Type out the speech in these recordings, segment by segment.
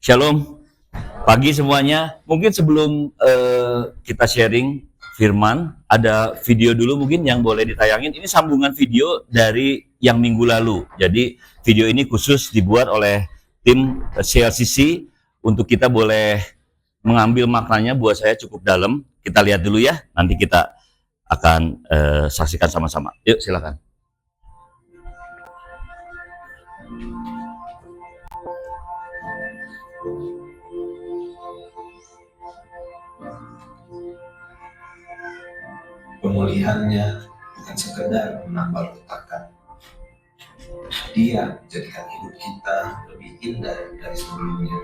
Shalom, pagi semuanya. Mungkin sebelum kita sharing firman, ada video dulu mungkin yang boleh ditayangin. Ini sambungan video dari yang minggu lalu. Jadi video ini khusus dibuat oleh tim CLCC untuk kita boleh mengambil maknanya, buat saya cukup dalam. Kita lihat dulu ya, nanti kita akan saksikan sama-sama. Yuk silakan. Pemulihannya bukan sekedar menambah retakan. Dia menjadikan hidup kita lebih indah dari sebelumnya.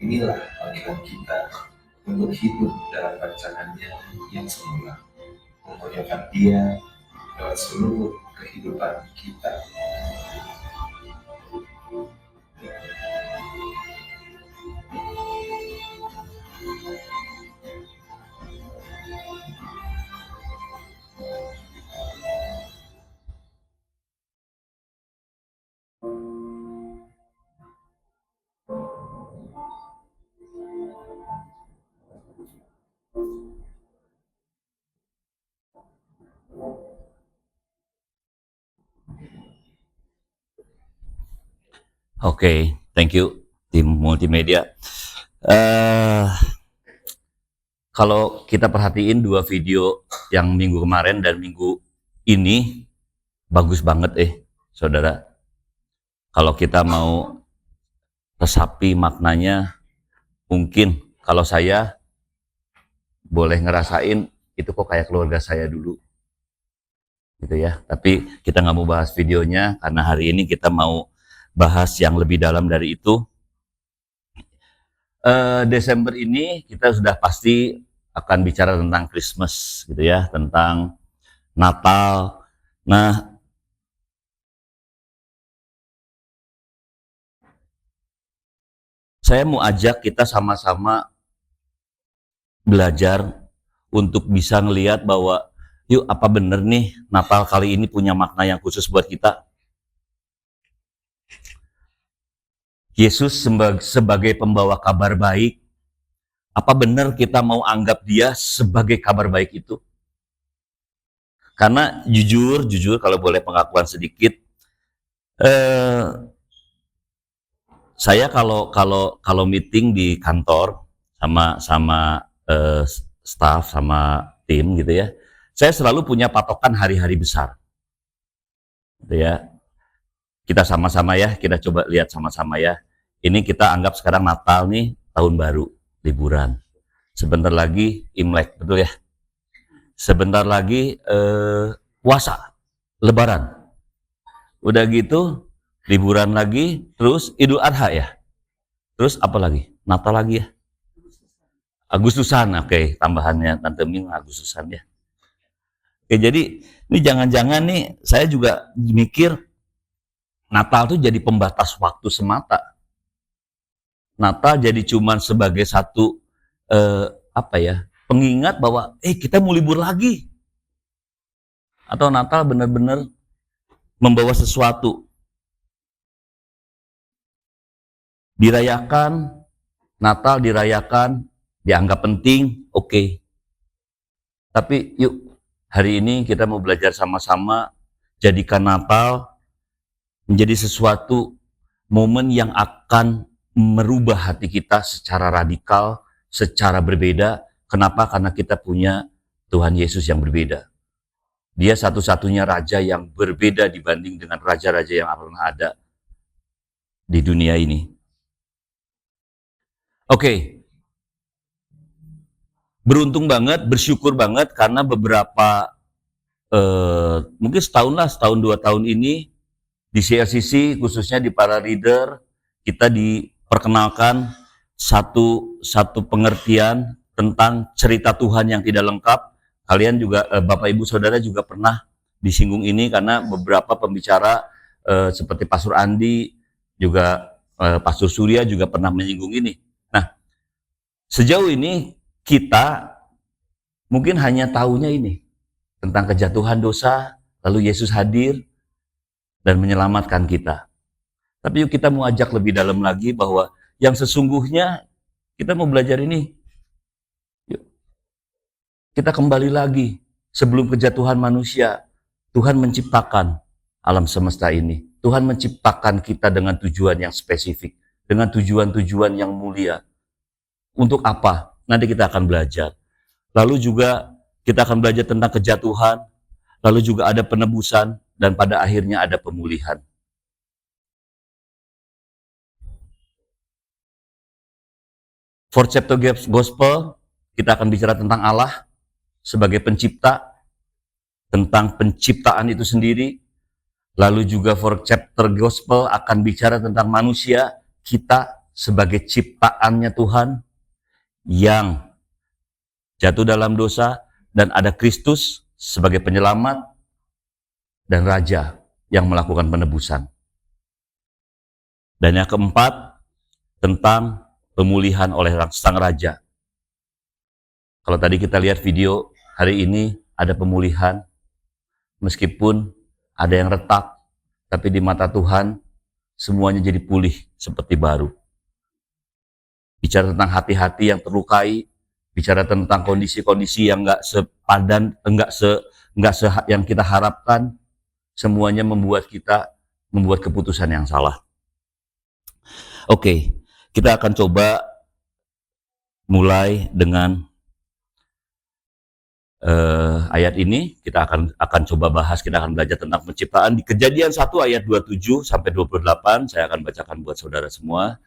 Inilah panggilan kita untuk hidup dalam rancangannya yang semula, memuliakan Dia lewat seluruh kehidupan kita. Oke, thank you tim multimedia. Kalau kita perhatiin dua video yang minggu kemarin dan minggu ini, bagus banget saudara. Kalau kita mau resapi maknanya, mungkin kalau saya boleh ngerasain, itu kok kayak keluarga saya dulu. Gitu ya. Tapi kita nggak mau bahas videonya, karena hari ini kita mau bahas yang lebih dalam dari itu. Desember ini kita sudah pasti akan bicara tentang Christmas gitu ya, tentang Natal. Nah, saya mau ajak kita sama-sama belajar untuk bisa ngelihat bahwa yuk apa bener nih Natal kali ini punya makna yang khusus buat kita. Yesus sebagai pembawa kabar baik, apa benar kita mau anggap dia sebagai kabar baik itu? Karena jujur kalau boleh pengakuan sedikit, saya kalau meeting di kantor sama staff sama tim gitu ya, saya selalu punya patokan hari-hari besar, gitu ya. Kita sama-sama ya, kita coba lihat sama-sama ya. Ini kita anggap sekarang Natal nih, tahun baru, liburan. Sebentar lagi Imlek, betul ya? Sebentar lagi puasa, Lebaran. Udah gitu, liburan lagi, terus Idul Adha ya. Terus apa lagi? Natal lagi ya. Agustusan, oke, tambahannya Tante Ming Agustusan ya. Oke, jadi ini jangan-jangan nih, saya juga mikir Natal tuh jadi pembatas waktu semata. Natal jadi cuman sebagai satu pengingat bahwa kita mau libur lagi. Atau Natal benar-benar membawa sesuatu. Dirayakan, Natal dirayakan, dianggap penting, oke. Tapi yuk, hari ini kita mau belajar sama-sama jadikan Natal menjadi sesuatu momen yang akan merubah hati kita secara radikal, secara berbeda. Kenapa? Karena kita punya Tuhan Yesus yang berbeda. Dia satu-satunya raja yang berbeda dibanding dengan raja-raja yang pernah ada di dunia ini. Oke. Beruntung banget, bersyukur banget karena beberapa mungkin setahun 2 tahun ini di CRCC khususnya di para leader kita diperkenalkan satu pengertian tentang cerita Tuhan yang tidak lengkap. Kalian juga Bapak Ibu Saudara juga pernah disinggung ini karena beberapa pembicara seperti Pastor Andi juga Pastor Surya juga pernah menyinggung ini. Nah, sejauh ini kita mungkin hanya tahunya ini tentang kejatuhan dosa, lalu Yesus hadir dan menyelamatkan kita. Tapi yuk kita mau ajak lebih dalam lagi bahwa yang sesungguhnya kita mau belajar ini. Yuk, kita kembali lagi sebelum kejatuhan manusia, Tuhan menciptakan alam semesta ini. Tuhan menciptakan kita dengan tujuan yang spesifik, dengan tujuan-tujuan yang mulia. Untuk apa? Nanti kita akan belajar. Lalu juga kita akan belajar tentang kejatuhan, lalu juga ada penebusan, dan pada akhirnya ada pemulihan. For chapter gospel, kita akan bicara tentang Allah sebagai pencipta, tentang penciptaan itu sendiri. Lalu juga for chapter gospel akan bicara tentang manusia, kita sebagai ciptaannya Tuhan yang jatuh dalam dosa, dan ada Kristus sebagai penyelamat dan Raja yang melakukan penebusan. Dan yang keempat, tentang pemulihan oleh Sang Raja. Kalau tadi kita lihat video, hari ini ada pemulihan, meskipun ada yang retak, tapi di mata Tuhan, semuanya jadi pulih seperti baru. Bicara tentang hati-hati yang terlukai, bicara tentang kondisi-kondisi yang enggak sepadan, enggak yang kita harapkan, semuanya membuat kita membuat keputusan yang salah. Oke, kita akan coba mulai dengan ayat ini. Kita akan coba bahas, kita akan belajar tentang penciptaan di Kejadian 1 ayat 27 sampai 28. Saya akan bacakan buat saudara semua.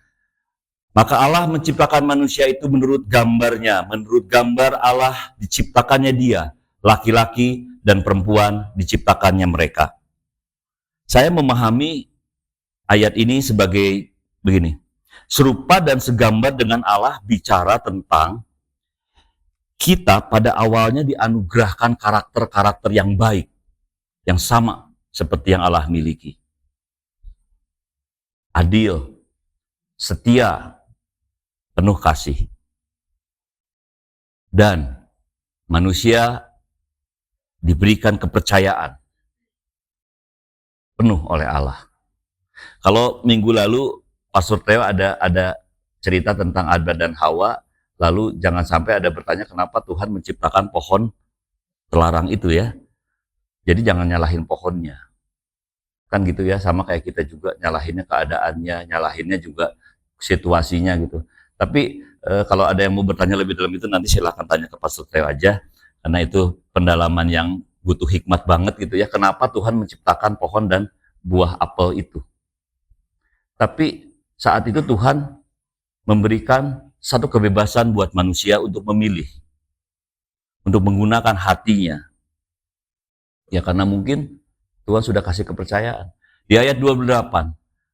Maka Allah menciptakan manusia itu menurut gambarnya, menurut gambar Allah diciptakannya dia, laki-laki dan perempuan diciptakannya mereka. Saya memahami ayat ini sebagai begini, serupa dan segambar dengan Allah bicara tentang kita pada awalnya dianugerahkan karakter-karakter yang baik, yang sama seperti yang Allah miliki. Adil, setia, penuh kasih. Dan manusia diberikan kepercayaan penuh oleh Allah. Kalau minggu lalu Pastor Theo ada cerita tentang Adam dan Hawa, lalu jangan sampai ada bertanya kenapa Tuhan menciptakan pohon terlarang itu ya. Jadi jangan nyalahin pohonnya. Kan gitu ya, sama kayak kita juga nyalahinnya keadaannya, nyalahinnya juga situasinya gitu. Tapi kalau ada yang mau bertanya lebih dalam itu nanti silahkan tanya ke Pastor Theo aja, karena itu pendalaman yang butuh hikmat banget gitu ya. Kenapa Tuhan menciptakan pohon dan buah apel itu? Tapi saat itu Tuhan memberikan satu kebebasan buat manusia untuk memilih, untuk menggunakan hatinya. Ya karena mungkin Tuhan sudah kasih kepercayaan. Di ayat 28,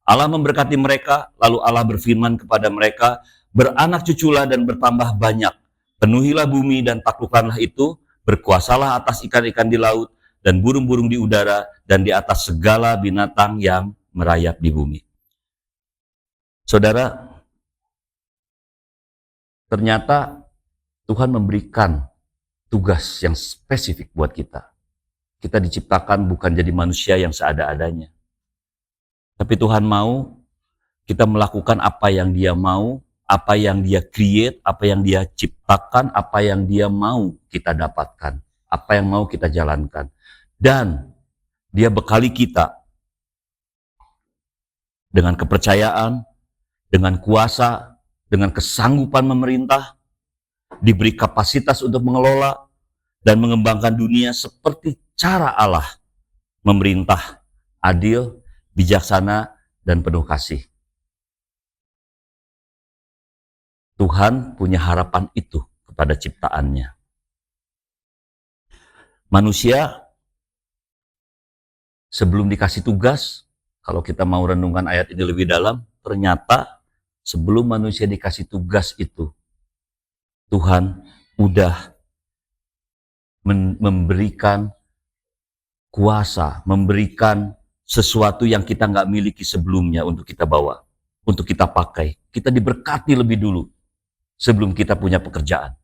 Allah memberkati mereka, lalu Allah berfirman kepada mereka, beranak cuculah dan bertambah banyak, penuhilah bumi dan taklukkanlah itu, berkuasalah atas ikan-ikan di laut, dan burung-burung di udara, dan di atas segala binatang yang merayap di bumi. Saudara, ternyata Tuhan memberikan tugas yang spesifik buat kita. Kita diciptakan bukan jadi manusia yang seada-adanya. Tapi Tuhan mau kita melakukan apa yang Dia mau, apa yang Dia create, apa yang Dia ciptakan, apa yang Dia mau kita dapatkan, apa yang mau kita jalankan. Dan Dia bekali kita dengan kepercayaan, dengan kuasa, dengan kesanggupan memerintah, diberi kapasitas untuk mengelola dan mengembangkan dunia seperti cara Allah memerintah, adil, bijaksana, dan penuh kasih. Tuhan punya harapan itu kepada ciptaannya. Manusia sebelum dikasih tugas, kalau kita mau renungkan ayat ini lebih dalam, ternyata sebelum manusia dikasih tugas itu, Tuhan udah memberikan kuasa, memberikan sesuatu yang kita nggak miliki sebelumnya untuk kita bawa, untuk kita pakai. Kita diberkati lebih dulu sebelum kita punya pekerjaan.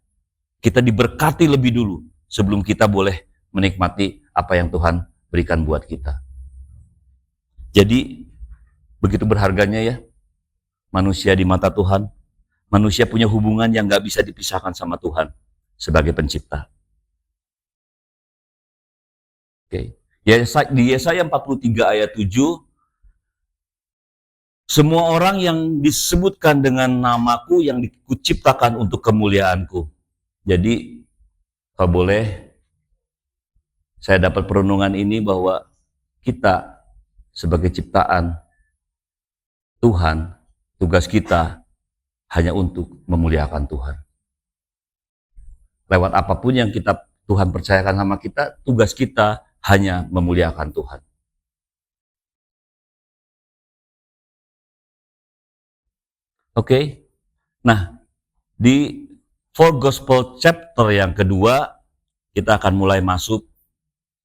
Kita diberkati lebih dulu sebelum kita boleh menikmati apa yang Tuhan berikan buat kita. Jadi begitu berharganya ya manusia di mata Tuhan. Manusia punya hubungan yang gak bisa dipisahkan sama Tuhan sebagai pencipta. Oke. Di Yesaya 43 ayat 7, semua orang yang disebutkan dengan namaku yang dikuciptakan untuk kemuliaanku. Jadi kalau boleh saya dapat perenungan ini bahwa kita sebagai ciptaan Tuhan, tugas kita hanya untuk memuliakan Tuhan. Lewat apapun yang Tuhan percayakan sama kita, tugas kita hanya memuliakan Tuhan. Oke. Nah, di Four Gospel chapter yang kedua, kita akan mulai masuk.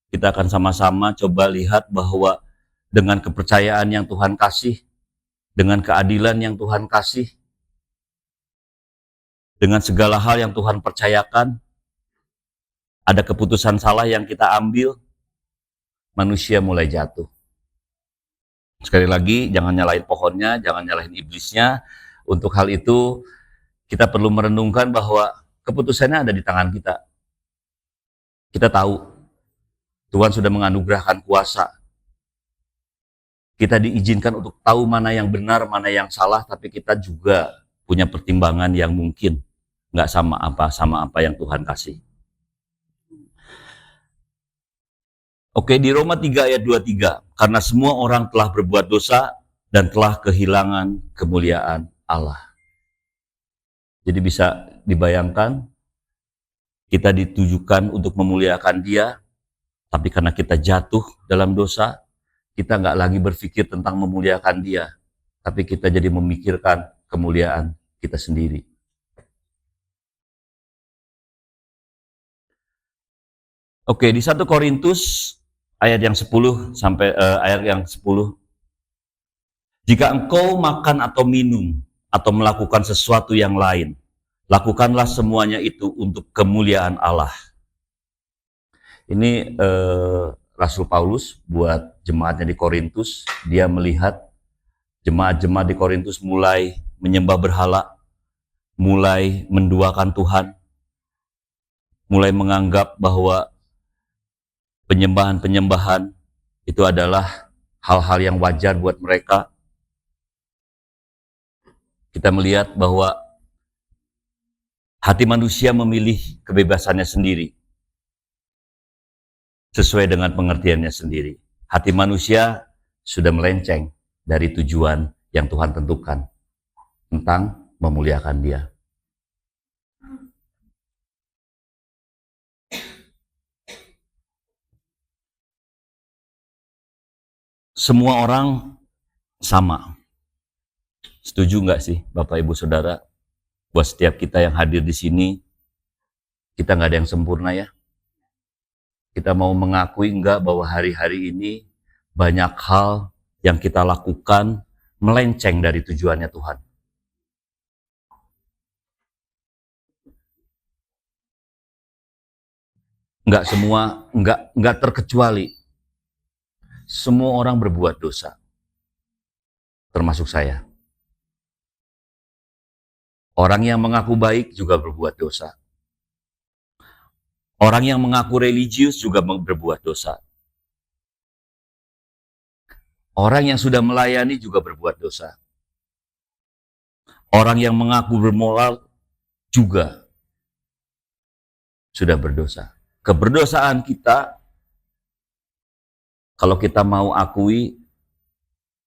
Kita akan sama-sama coba lihat bahwa dengan kepercayaan yang Tuhan kasih, dengan keadilan yang Tuhan kasih, dengan segala hal yang Tuhan percayakan, ada keputusan salah yang kita ambil, manusia mulai jatuh. Sekali lagi, jangan nyalahin pohonnya, jangan nyalahin iblisnya. Untuk hal itu, kita perlu merenungkan bahwa keputusannya ada di tangan kita. Kita tahu, Tuhan sudah menganugerahkan kuasa. Kita diizinkan untuk tahu mana yang benar, mana yang salah, tapi kita juga punya pertimbangan yang mungkin nggak sama apa yang Tuhan kasih. Oke, di Roma 3 ayat 23, karena semua orang telah berbuat dosa dan telah kehilangan kemuliaan Allah. Jadi bisa dibayangkan, kita ditujukan untuk memuliakan Dia, tapi karena kita jatuh dalam dosa, kita nggak lagi berpikir tentang memuliakan Dia, tapi kita jadi memikirkan kemuliaan kita sendiri. Oke, di 1 Korintus ayat yang 10 sampai ayat yang 10. Jika engkau makan atau minum atau melakukan sesuatu yang lain, lakukanlah semuanya itu untuk kemuliaan Allah. Ini Rasul Paulus buat jemaatnya di Korintus. Dia melihat jemaat-jemaat di Korintus mulai menyembah berhala, mulai menduakan Tuhan, mulai menganggap bahwa penyembahan-penyembahan itu adalah hal-hal yang wajar buat mereka. Kita melihat bahwa hati manusia memilih kebebasannya sendiri, sesuai dengan pengertiannya sendiri. Hati manusia sudah melenceng dari tujuan yang Tuhan tentukan tentang memuliakan Dia. Semua orang sama. Setuju nggak sih Bapak Ibu Saudara? Buat setiap kita yang hadir di sini, kita nggak ada yang sempurna ya. Kita mau mengakui enggak bahwa hari-hari ini banyak hal yang kita lakukan melenceng dari tujuannya Tuhan. Enggak terkecuali. Semua orang berbuat dosa. Termasuk saya. Orang yang mengaku baik juga berbuat dosa. Orang yang mengaku religius juga berbuat dosa. Orang yang sudah melayani juga berbuat dosa. Orang yang mengaku bermoral juga sudah berdosa. Keberdosaan kita, kalau kita mau akui,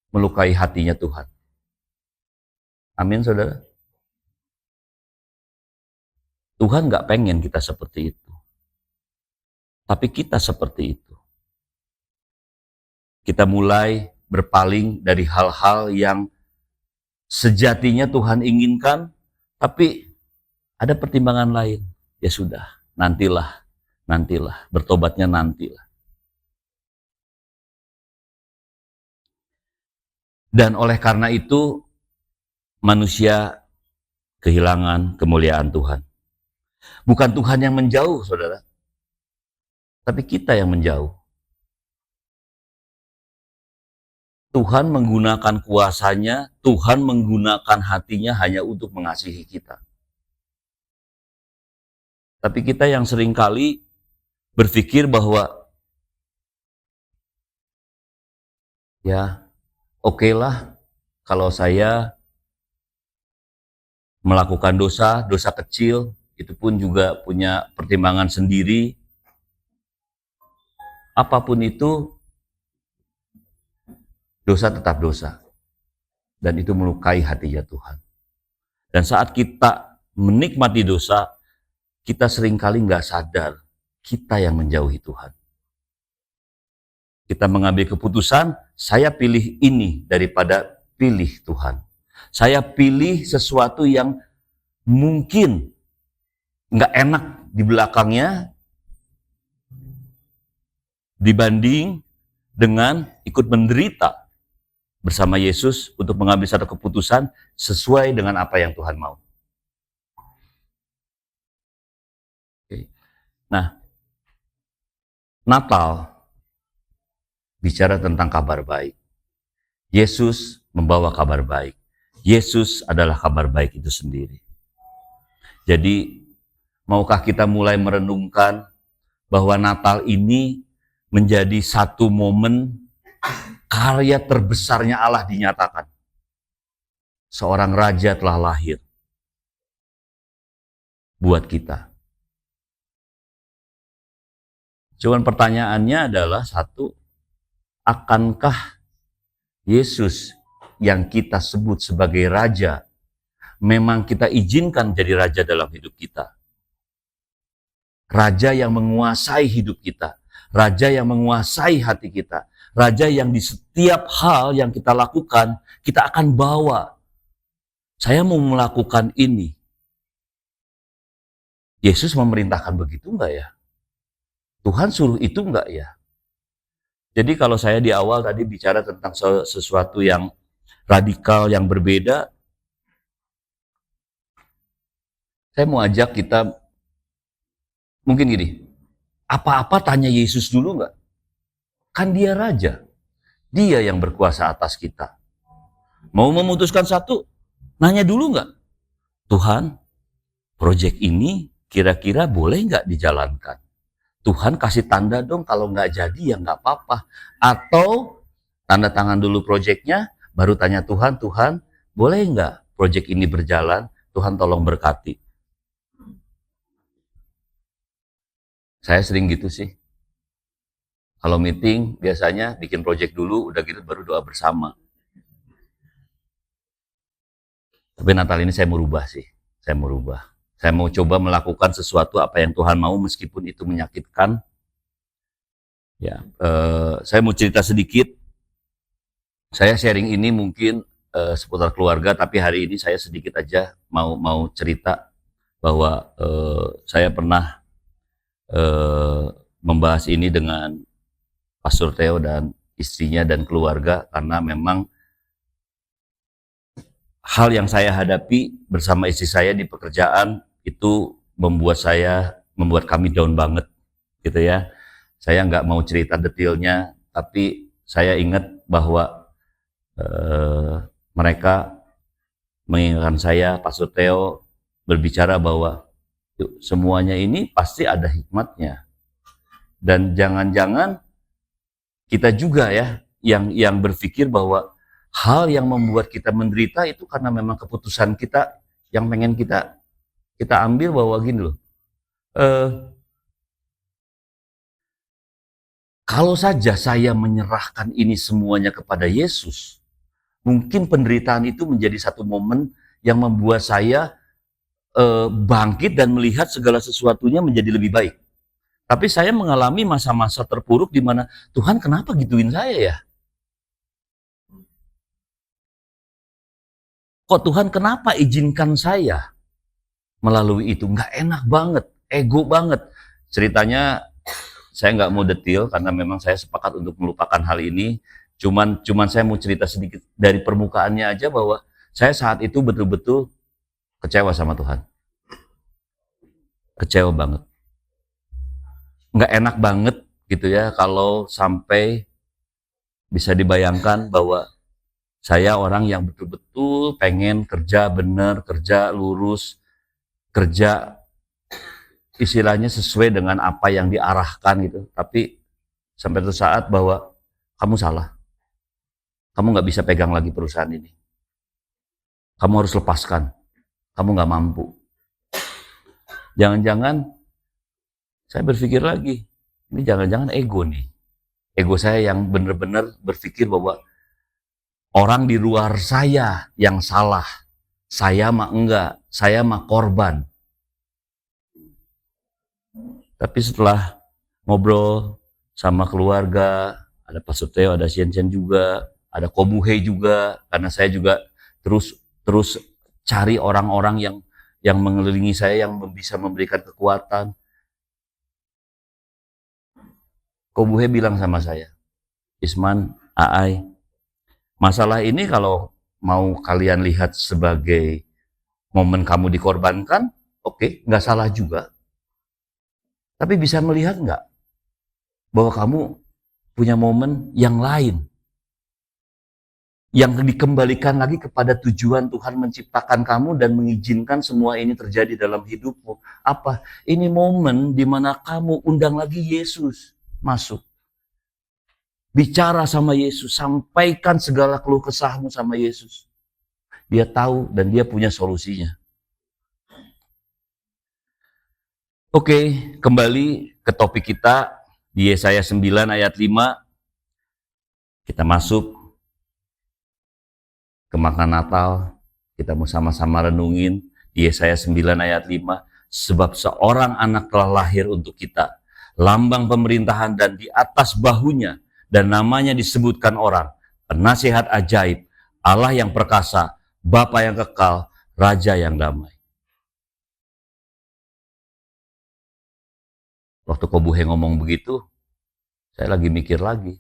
melukai hatinya Tuhan. Amin, saudara. Tuhan nggak pengen kita seperti itu. Tapi kita seperti itu. kita mulai berpaling dari hal-hal yang sejatinya Tuhan inginkan, tapi ada pertimbangan lain. Ya sudah, nantilah, bertobatnya nantilah. Dan oleh karena itu, manusia kehilangan kemuliaan Tuhan. Bukan Tuhan yang menjauh, saudara, tapi kita yang menjauh. Tuhan menggunakan kuasanya, Tuhan menggunakan hatinya hanya untuk mengasihi kita. Tapi kita yang seringkali berpikir bahwa ya oke lah kalau saya melakukan dosa kecil, itu pun juga punya pertimbangan sendiri. Apapun itu, dosa tetap dosa. Dan itu melukai hatinya Tuhan. Dan saat kita menikmati dosa, kita seringkali nggak sadar kita yang menjauhi Tuhan. Kita mengambil keputusan, saya pilih ini daripada pilih Tuhan. Saya pilih sesuatu yang mungkin nggak enak di belakangnya dibanding dengan ikut menderita bersama Yesus untuk mengambil satu keputusan sesuai dengan apa yang Tuhan mau. Oke. Nah, Natal bicara tentang kabar baik. Yesus membawa kabar baik. Yesus adalah kabar baik itu sendiri. Jadi, maukah kita mulai merenungkan bahwa Natal ini menjadi satu momen karya terbesarnya Allah dinyatakan. Seorang raja telah lahir buat kita. Cuman pertanyaannya adalah satu, akankah Yesus yang kita sebut sebagai raja memang kita izinkan jadi raja dalam hidup kita? Raja yang menguasai hidup kita, raja yang menguasai hati kita, raja yang di setiap hal yang kita lakukan, kita akan bawa. Saya mau melakukan ini. Yesus memerintahkan begitu enggak ya? Tuhan suruh itu enggak ya? Jadi kalau saya di awal tadi bicara tentang sesuatu yang radikal, yang berbeda, saya mau ajak kita, mungkin gini, apa-apa tanya Yesus dulu enggak? Kan dia raja, dia yang berkuasa atas kita. Mau memutuskan satu, nanya dulu enggak? Tuhan, proyek ini kira-kira boleh enggak dijalankan? Tuhan kasih tanda dong, kalau nggak jadi ya nggak apa-apa. Atau tanda tangan dulu proyeknya, baru tanya Tuhan, Tuhan boleh nggak proyek ini berjalan? Tuhan tolong berkati. Saya sering gitu sih. Kalau meeting biasanya bikin proyek dulu, udah gitu baru doa bersama. Tapi Natal ini saya mau rubah sih, saya mau rubah. Saya mau coba melakukan sesuatu apa yang Tuhan mau meskipun itu menyakitkan. Ya, saya mau cerita sedikit. Saya sharing ini mungkin seputar keluarga, tapi hari ini saya sedikit aja mau cerita bahwa saya pernah membahas ini dengan Pastor Theo dan istrinya dan keluarga, karena memang hal yang saya hadapi bersama istri saya di pekerjaan itu membuat kami down banget, gitu ya. Saya nggak mau cerita detailnya, tapi saya ingat bahwa mereka mengingatkan saya, Pastor Theo berbicara bahwa semuanya ini pasti ada hikmatnya, dan jangan-jangan kita juga ya yang berpikir bahwa hal yang membuat kita menderita itu karena memang keputusan kita yang pengen kita ambil, bahwa gini loh, kalau saja saya menyerahkan ini semuanya kepada Yesus, mungkin penderitaan itu menjadi satu momen yang membuat saya bangkit dan melihat segala sesuatunya menjadi lebih baik. Tapi saya mengalami masa-masa terpuruk di mana, Tuhan kenapa gituin saya ya? Kok Tuhan kenapa izinkan saya melalui itu? Nggak enak banget, ego banget. Ceritanya saya nggak mau detail karena memang saya sepakat untuk melupakan hal ini. Cuman saya mau cerita sedikit dari permukaannya aja bahwa saya saat itu betul-betul kecewa sama Tuhan. Kecewa banget. Nggak enak banget gitu ya kalau sampai bisa dibayangkan bahwa saya orang yang betul-betul pengen kerja benar, kerja lurus, kerja istilahnya sesuai dengan apa yang diarahkan gitu. Tapi sampai suatu saat bahwa kamu salah. Kamu nggak bisa pegang lagi perusahaan ini. Kamu harus lepaskan. Kamu nggak mampu. Jangan-jangan saya berpikir lagi, ini jangan-jangan ego nih. Ego saya yang benar-benar berpikir bahwa orang di luar saya yang salah. Saya mah enggak, saya mah korban. Tapi setelah ngobrol sama keluarga, ada Pak Suteo, ada Sien juga, ada Kobuhe juga, karena saya juga terus cari orang-orang yang mengelilingi saya yang bisa memberikan kekuatan. Kobuhe bilang sama saya, Isman, Aai, masalah ini kalau mau kalian lihat sebagai momen kamu dikorbankan, oke, nggak salah juga. Tapi bisa melihat nggak bahwa kamu punya momen yang lain, yang dikembalikan lagi kepada tujuan Tuhan menciptakan kamu dan mengizinkan semua ini terjadi dalam hidupmu. Apa? Ini momen di mana kamu undang lagi Yesus masuk. Bicara sama Yesus, sampaikan segala keluh kesahmu sama Yesus. Dia tahu dan dia punya solusinya. Oke, kembali ke topik kita di Yesaya 9 ayat 5. Kita masuk ke makna Natal. Kita mau sama-sama renungin di Yesaya 9 ayat 5. Sebab seorang anak telah lahir untuk kita, lambang pemerintahan dan di atas bahunya, dan namanya disebutkan orang, penasihat ajaib, Allah yang perkasa, Bapa yang kekal, Raja yang damai. Waktu Kobuhe ngomong begitu, saya lagi mikir lagi.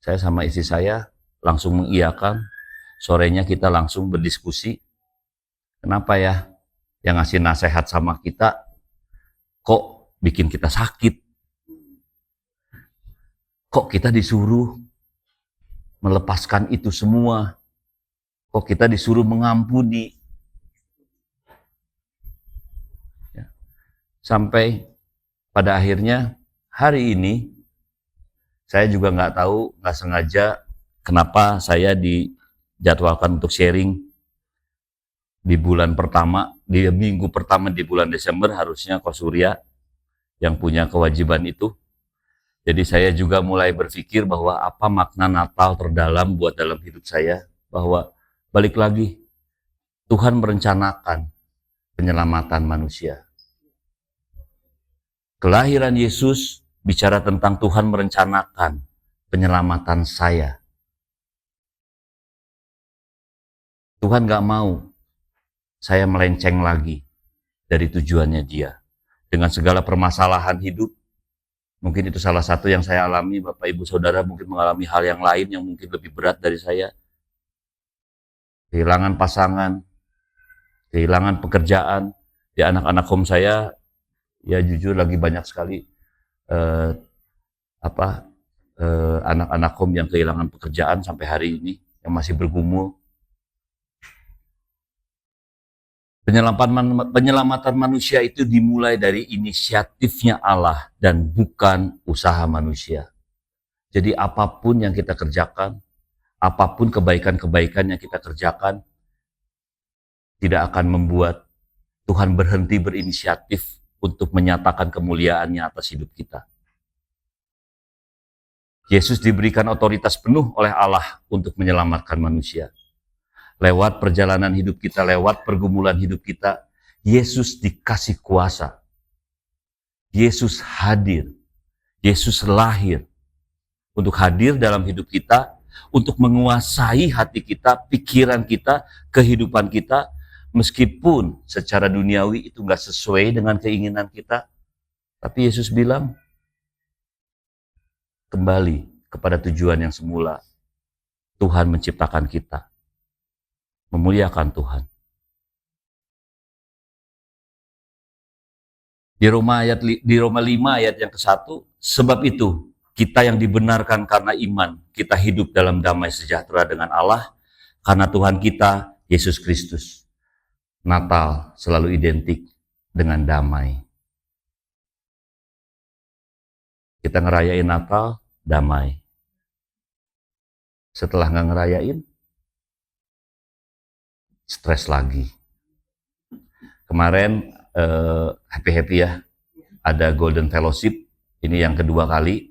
Saya sama istri saya langsung mengiyakan. Sorenya kita langsung berdiskusi. Kenapa ya yang ngasih nasihat sama kita kok bikin kita sakit? Kok kita disuruh melepaskan itu semua? Kok kita disuruh mengampuni? Ya. Sampai pada akhirnya hari ini saya juga nggak tahu, nggak sengaja kenapa saya dijadwalkan untuk sharing di bulan pertama, di minggu pertama di bulan Desember. Harusnya Ko Surya yang punya kewajiban itu. Jadi saya juga mulai berpikir bahwa apa makna Natal terdalam buat dalam hidup saya, bahwa balik lagi Tuhan merencanakan penyelamatan manusia. Kelahiran Yesus bicara tentang Tuhan merencanakan penyelamatan saya. Tuhan gak mau saya melenceng lagi dari tujuannya Dia. Dengan segala permasalahan hidup, mungkin itu salah satu yang saya alami, Bapak Ibu Saudara mungkin mengalami hal yang lain yang mungkin lebih berat dari saya. Kehilangan pasangan, kehilangan pekerjaan. Di anak-anak home saya, ya jujur lagi banyak sekali anak-anak home yang kehilangan pekerjaan sampai hari ini, yang masih bergumul. Penyelamatan manusia itu dimulai dari inisiatifnya Allah dan bukan usaha manusia. Jadi apapun yang kita kerjakan, apapun kebaikan-kebaikan yang kita kerjakan, tidak akan membuat Tuhan berhenti berinisiatif untuk menyatakan kemuliaannya atas hidup kita. Yesus diberikan otoritas penuh oleh Allah untuk menyelamatkan manusia. Lewat perjalanan hidup kita, lewat pergumulan hidup kita, Yesus dikasih kuasa. Yesus hadir. Yesus lahir untuk hadir dalam hidup kita, untuk menguasai hati kita, pikiran kita, kehidupan kita, meskipun secara duniawi itu nggak sesuai dengan keinginan kita. Tapi Yesus bilang, kembali kepada tujuan yang semula. Tuhan menciptakan kita, memuliakan Tuhan. Di Roma 5 ayat yang ke-1, sebab itu kita yang dibenarkan karena iman, kita hidup dalam damai sejahtera dengan Allah karena Tuhan kita Yesus Kristus. Natal selalu identik dengan damai. Kita ngerayain Natal, damai. Setelah nggak ngerayain, stres lagi. Kemarin happy ya, ada Golden Fellowship, ini yang kedua kali.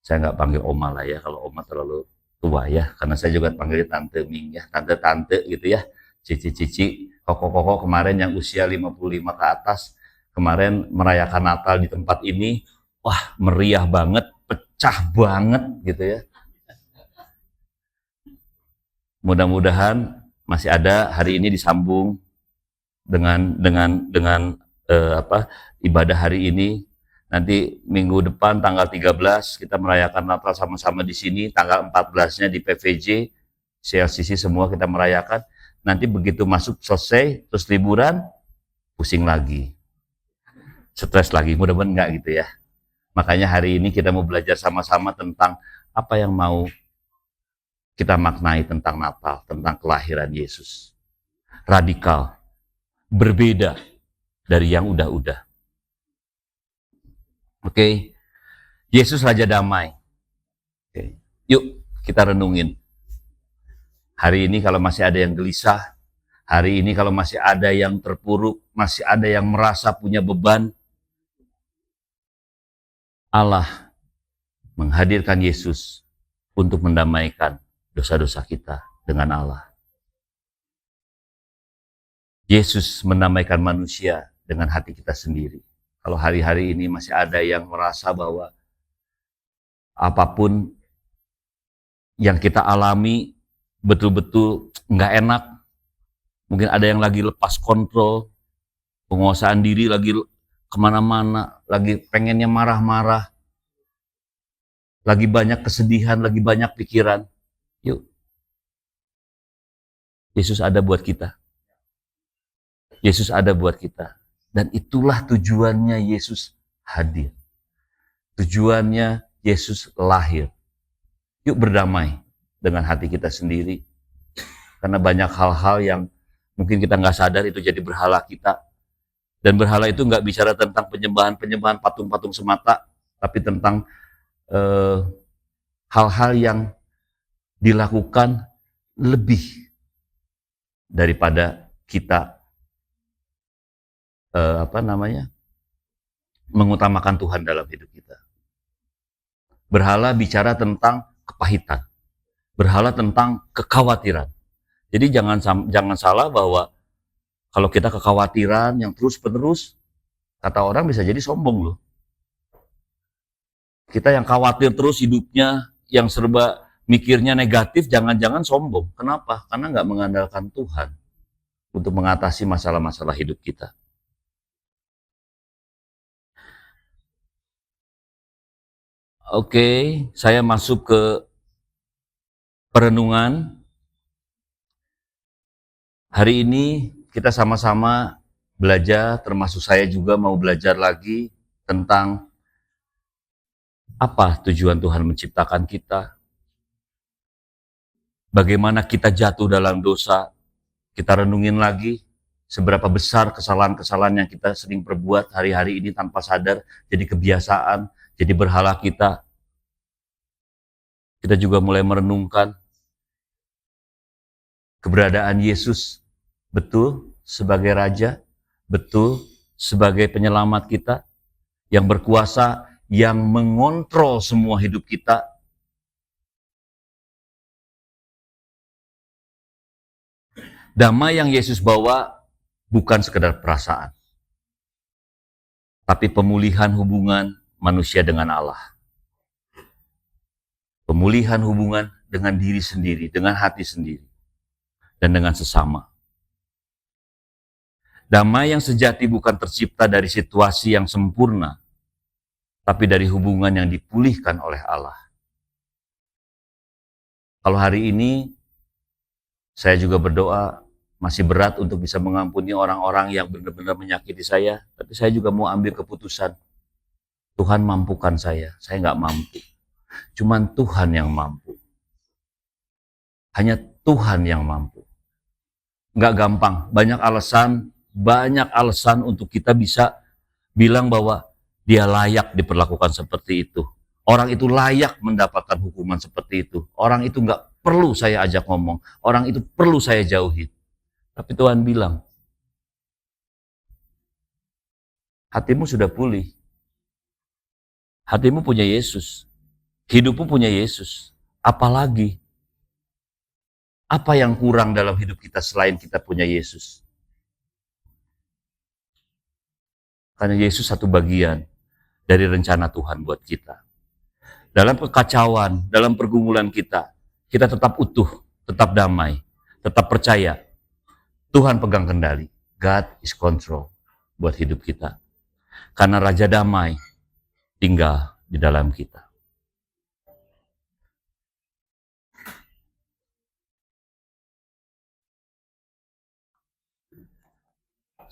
Saya nggak panggil Oma lah ya, kalau Oma terlalu tua ya, karena saya juga panggil Tante Ming ya, tante-tante gitu ya, cici-cici, koko-koko kemarin yang usia 55 ke atas, kemarin merayakan Natal di tempat ini, wah meriah banget, pecah banget gitu ya. Mudah-mudahan masih ada hari ini disambung dengan ibadah hari ini. Nanti minggu depan tanggal 13 kita merayakan Natal sama-sama di sini, tanggal 14-nya di PVJ, CLCC semua kita merayakan. Nanti begitu masuk selesai, terus liburan, pusing lagi, stres lagi, mudah-mudahan enggak gitu ya. Makanya hari ini kita mau belajar sama-sama tentang apa yang mau kita maknai tentang Natal, tentang kelahiran Yesus. Radikal, berbeda dari yang udah-udah. Oke, Yesus Raja Damai. Oke. Yuk kita renungin. Hari ini kalau masih ada yang gelisah, hari ini kalau masih ada yang terpuruk, masih ada yang merasa punya beban, Allah menghadirkan Yesus untuk mendamaikan dosa-dosa kita dengan Allah. Yesus mendamaikan manusia dengan hati kita sendiri. Kalau hari-hari ini masih ada yang merasa bahwa apapun yang kita alami betul-betul nggak enak, mungkin ada yang lagi lepas kontrol, penguasaan diri lagi kemana-mana, lagi pengennya marah-marah, lagi banyak kesedihan, lagi banyak pikiran. Yuk, Yesus ada buat kita. Yesus ada buat kita. Dan itulah tujuannya Yesus hadir. Tujuannya Yesus lahir. Yuk berdamai dengan hati kita sendiri. Karena banyak hal-hal yang mungkin kita nggak sadar itu jadi berhala kita. Dan berhala itu nggak bicara tentang penyembahan-penyembahan patung-patung semata, tapi tentang hal-hal yang dilakukan lebih daripada kita mengutamakan Tuhan dalam hidup kita. Berhala bicara tentang kepahitan, berhala tentang kekhawatiran. Jadi jangan salah bahwa kalau kita kekhawatiran yang terus-menerus, kata orang bisa jadi sombong loh. Kita yang khawatir terus hidupnya, yang serba mikirnya negatif, jangan-jangan sombong. Kenapa? Karena nggak mengandalkan Tuhan untuk mengatasi masalah-masalah hidup kita. Oke, saya masuk ke perenungan. Hari ini kita sama-sama belajar, termasuk saya juga mau belajar lagi tentang apa tujuan Tuhan menciptakan kita. Bagaimana kita jatuh dalam dosa, kita renungin lagi seberapa besar kesalahan-kesalahan yang kita sering perbuat hari-hari ini tanpa sadar, jadi kebiasaan, jadi berhala kita. Kita juga mulai merenungkan keberadaan Yesus betul sebagai Raja, betul sebagai penyelamat kita, yang berkuasa, yang mengontrol semua hidup kita. Damai yang Yesus bawa bukan sekedar perasaan, tapi pemulihan hubungan manusia dengan Allah. pemulihan hubungan dengan diri sendiri, dengan hati sendiri, dan dengan sesama. Damai yang sejati bukan tercipta dari situasi yang sempurna, tapi dari hubungan yang dipulihkan oleh Allah. Kalau hari ini saya juga berdoa, masih berat untuk bisa mengampuni orang-orang yang benar-benar menyakiti saya, tapi saya juga mau ambil keputusan. Tuhan mampukan saya nggak mampu. Cuman Tuhan yang mampu. Hanya Tuhan yang mampu. Nggak gampang, banyak alasan untuk kita bisa bilang bahwa dia layak diperlakukan seperti itu. Orang itu layak mendapatkan hukuman seperti itu. Orang itu nggak perlu saya ajak ngomong. Orang itu perlu saya jauhi. Tapi Tuhan bilang, hatimu sudah pulih. Hatimu punya Yesus. Hidupmu punya Yesus. Apalagi? Apa yang kurang dalam hidup kita selain kita punya Yesus? Karena Yesus satu bagian dari rencana Tuhan buat kita. Dalam kekacauan, dalam pergumulan kita tetap utuh, tetap damai, tetap percaya. Tuhan pegang kendali. God is control buat hidup kita. Karena Raja Damai tinggal di dalam kita.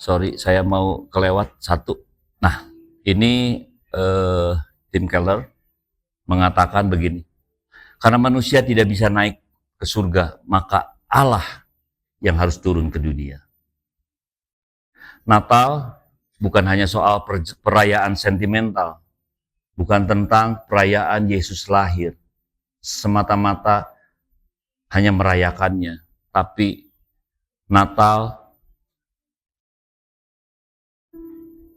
Sorry, saya mau kelewat satu. Nah, ini Tim Keller mengatakan begini. Karena manusia tidak bisa naik ke surga, maka Allah yang harus turun ke dunia. Natal bukan hanya soal perayaan sentimental, bukan tentang perayaan Yesus lahir, semata-mata hanya merayakannya, tapi Natal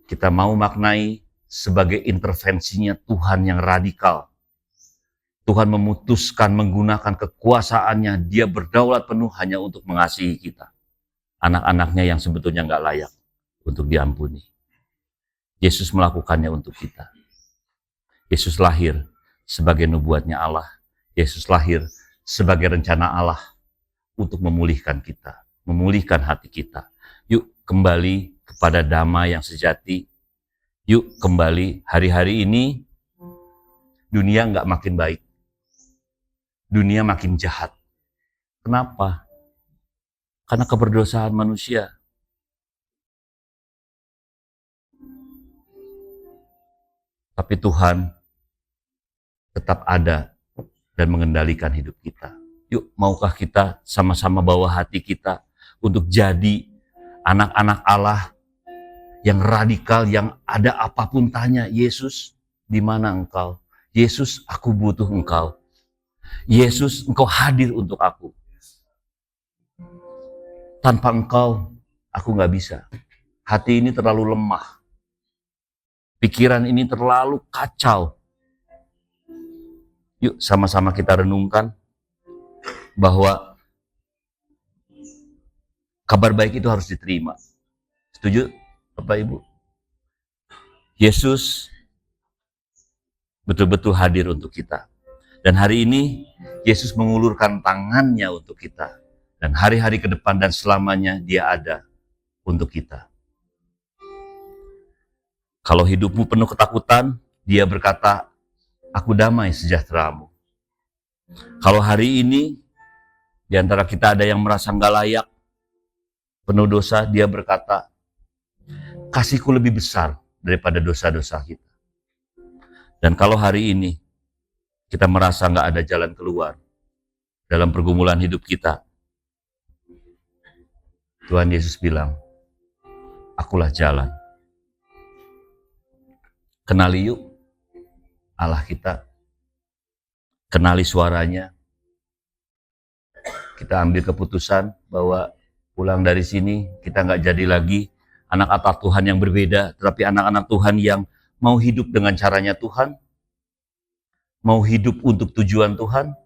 kita mau maknai sebagai intervensinya Tuhan yang radikal. Tuhan memutuskan menggunakan kekuasaannya, dia berdaulat penuh hanya untuk mengasihi kita. Anak-anaknya yang sebetulnya nggak layak untuk diampuni. Yesus melakukannya untuk kita. Yesus lahir sebagai nubuatnya Allah. Yesus lahir sebagai rencana Allah untuk memulihkan kita, memulihkan hati kita. Yuk kembali kepada damai yang sejati. Yuk kembali, hari-hari ini dunia nggak makin baik. Dunia makin jahat. Kenapa? Karena keberdosaan manusia. Tapi Tuhan tetap ada dan mengendalikan hidup kita. Yuk, maukah kita sama-sama bawa hati kita untuk jadi anak-anak Allah yang radikal, yang ada apapun tanya, Yesus, di mana engkau? Yesus, aku butuh engkau. Yesus, engkau hadir untuk aku. Tanpa engkau, aku gak bisa. Hati ini terlalu lemah. Pikiran ini terlalu kacau. Yuk sama-sama kita renungkan bahwa kabar baik itu harus diterima. Setuju Bapak Ibu? Yesus betul-betul hadir untuk kita. Dan hari ini Yesus mengulurkan tangannya untuk kita. Dan hari-hari ke depan dan selamanya dia ada untuk kita. Kalau hidupmu penuh ketakutan, dia berkata, aku damai sejahteramu. Kalau hari ini, di antara kita ada yang merasa nggak layak, penuh dosa, dia berkata, kasihku lebih besar daripada dosa-dosa kita. Dan kalau hari ini, kita merasa nggak ada jalan keluar dalam pergumulan hidup kita, Tuhan Yesus bilang, akulah jalan. Kenali yuk Allah kita. Kenali suaranya. Kita ambil keputusan bahwa pulang dari sini kita nggak jadi lagi anak-anak Tuhan yang berbeda, tetapi anak-anak Tuhan yang mau hidup dengan caranya Tuhan, mau hidup untuk tujuan Tuhan,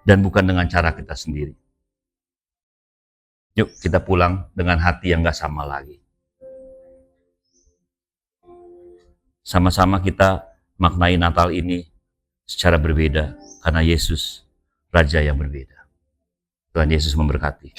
dan bukan dengan cara kita sendiri. Yuk kita pulang dengan hati yang gak sama lagi. Sama-sama kita maknai Natal ini secara berbeda karena Yesus Raja yang berbeda. Tuhan Yesus memberkati.